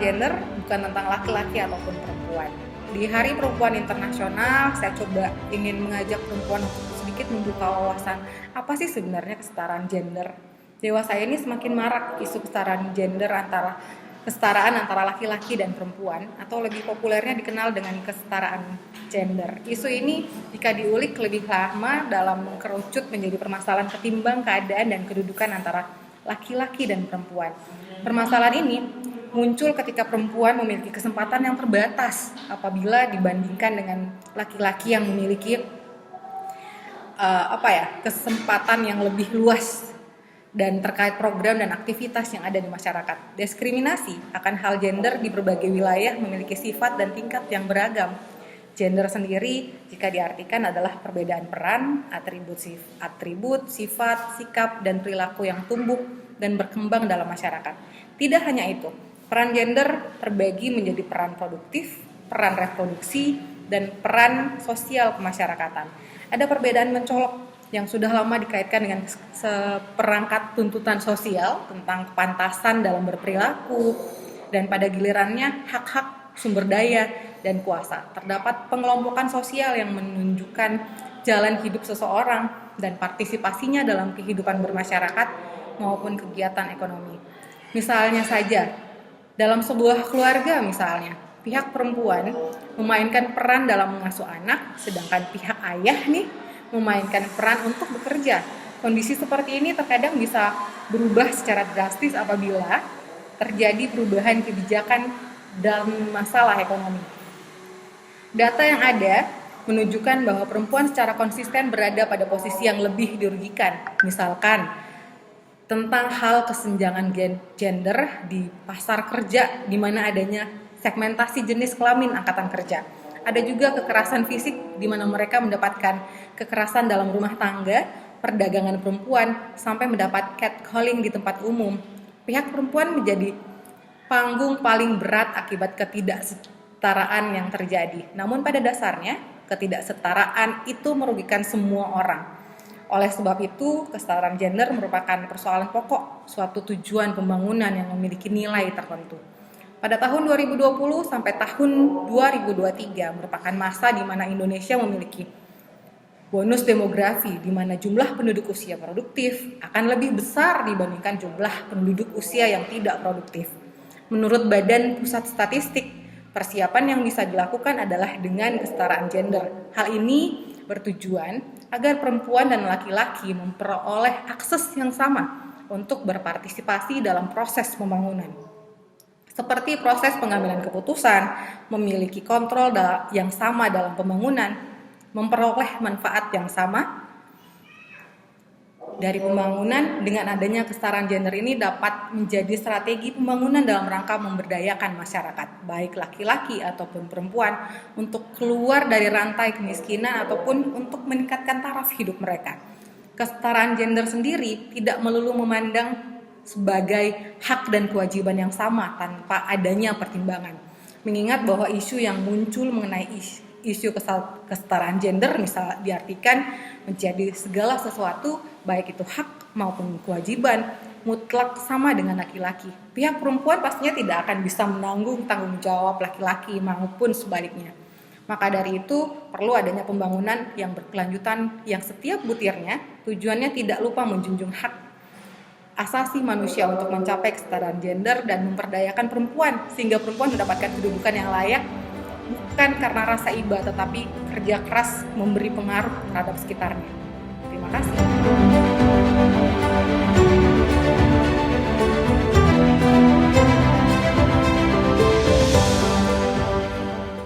gender bukan tentang laki-laki ataupun perempuan. Di Hari Perempuan Internasional, saya coba ingin mengajak perempuan untuk sedikit membuka wawasan apa sih sebenarnya kesetaraan gender. Dewasa ini semakin marak isu kesetaraan gender kesetaraan antara laki-laki dan perempuan, atau lebih populernya dikenal dengan kesetaraan gender. Isu ini jika diulik lebih lama dalam mengkerucut menjadi permasalahan ketimbang keadaan dan kedudukan antara laki-laki dan perempuan. Permasalahan ini muncul ketika perempuan memiliki kesempatan yang terbatas apabila dibandingkan dengan laki-laki yang memiliki kesempatan yang lebih luas dan terkait program dan aktivitas yang ada di masyarakat. Diskriminasi akan hal gender di berbagai wilayah memiliki sifat dan tingkat yang beragam. Gender sendiri jika diartikan adalah perbedaan peran, atribut, sifat, sikap, dan perilaku yang tumbuh dan berkembang dalam masyarakat. Tidak hanya itu, peran gender terbagi menjadi peran produktif, peran reproduksi, dan peran sosial kemasyarakatan. Ada perbedaan mencolok yang sudah lama dikaitkan dengan seperangkat tuntutan sosial tentang kepantasan dalam berperilaku, dan pada gilirannya hak-hak sumber daya dan kuasa. Terdapat pengelompokan sosial yang menunjukkan jalan hidup seseorang dan partisipasinya dalam kehidupan bermasyarakat maupun kegiatan ekonomi. Misalnya saja, dalam sebuah keluarga misalnya, pihak perempuan memainkan peran dalam mengasuh anak, sedangkan pihak ayah memainkan peran untuk bekerja. Kondisi seperti ini terkadang bisa berubah secara drastis apabila terjadi perubahan kebijakan dalam masalah ekonomi. Data yang ada menunjukkan bahwa perempuan secara konsisten berada pada posisi yang lebih dirugikan. Misalkan tentang hal kesenjangan gender di pasar kerja, di mana adanya segmentasi jenis kelamin angkatan kerja. Ada juga kekerasan fisik di mana mereka mendapatkan kekerasan dalam rumah tangga, perdagangan perempuan, sampai mendapat catcalling di tempat umum. Pihak perempuan menjadi panggung paling berat akibat ketidaksetaraan yang terjadi. Namun pada dasarnya, ketidaksetaraan itu merugikan semua orang. Oleh sebab itu, kesetaraan gender merupakan persoalan pokok suatu tujuan pembangunan yang memiliki nilai tertentu. Pada tahun 2020 sampai tahun 2023 merupakan masa di mana Indonesia memiliki bonus demografi, di mana jumlah penduduk usia produktif akan lebih besar dibandingkan jumlah penduduk usia yang tidak produktif. Menurut Badan Pusat Statistik, persiapan yang bisa dilakukan adalah dengan kesetaraan gender. Hal ini bertujuan agar perempuan dan laki-laki memperoleh akses yang sama untuk berpartisipasi dalam proses pembangunan. Seperti proses pengambilan keputusan, memiliki kontrol yang sama dalam pembangunan, memperoleh manfaat yang sama dari pembangunan. Dengan adanya kesetaraan gender ini dapat menjadi strategi pembangunan dalam rangka memberdayakan masyarakat, baik laki-laki ataupun perempuan, untuk keluar dari rantai kemiskinan ataupun untuk meningkatkan taraf hidup mereka. Kesetaraan gender sendiri tidak melulu memandang sebagai hak dan kewajiban yang sama tanpa adanya pertimbangan. Mengingat bahwa isu yang muncul mengenai isu kesetaraan gender misal diartikan menjadi segala sesuatu, baik itu hak maupun kewajiban, mutlak sama dengan laki-laki. Pihak perempuan pastinya tidak akan bisa menanggung tanggung jawab laki-laki maupun sebaliknya. Maka dari itu perlu adanya pembangunan yang berkelanjutan yang setiap butirnya tujuannya tidak lupa menjunjung hak asasi manusia untuk mencapai kesetaraan gender dan memperdayakan perempuan sehingga perempuan mendapatkan kedudukan yang layak, bukan karena rasa iba tetapi kerja keras memberi pengaruh terhadap sekitarnya. Terima kasih.